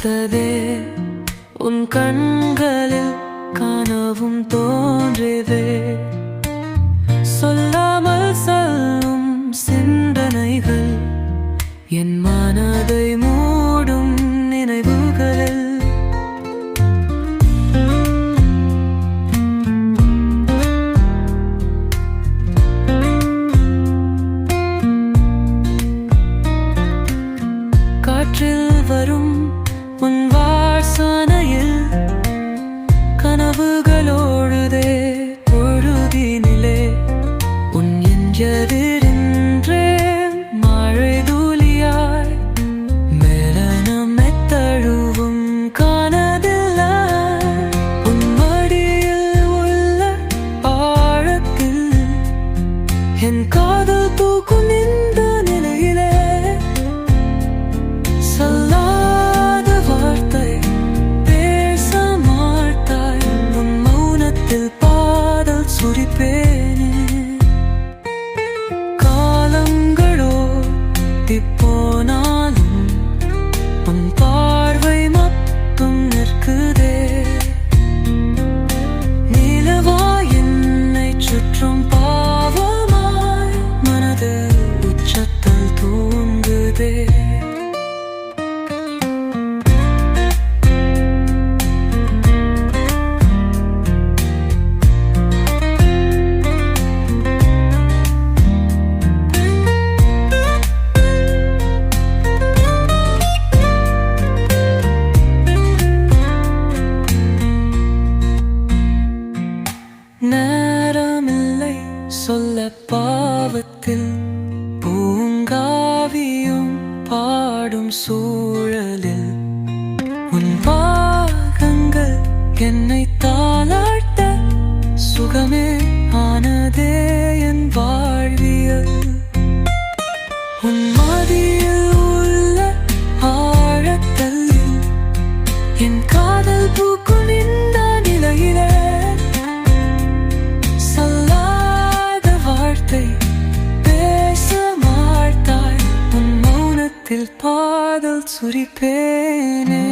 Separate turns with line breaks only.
பூத்ததே உன் கண்களில் கனவும் தோன்றியதே சொல்லாமல் சொல்லும் சிந்தனைகள் என் மனதை மூடும் நினைவுகளில் காற்றில் வரும் உன் வாசனையில் கனவுகளோடுதே பொழுதினிலே உன் எஞ்சதிரின்றே மழை தூளியாய் மெலனம் தழுவும் காணதில்லை உன் மடியில் உள்ள ஆழத்தில் என் காதல் பூக்கும் இந்த நிலையிலே சொல்லாத வார்த்தை பேச மாட்டாய் உன் மௌனத்தில் பாடல் சுரிப்பேனே காலங்களோ திப்போனாலும் உன் பார்வை மட்டும் நிற்குதே நிலவாய் என்னை சுற்றும் பாவமாய் மனது உச்சத்தில் தூங்குதே நேரமில்லை சொல்ல பாவத்தில் பூங்காவியும் பாடும் சூழலில் உன் பாகங்கள் என்னை தாளாட்ட சுகமே ஆனதே என் வாழ்வியல் உன் மடியில் உள்ள ஆழத்தல்லில் என் காதல் பூக்கும் இந்த நிலையிலே பேச மாட்டாய் உன் மௌனத்தில் பாடல் சுரிப்பேனே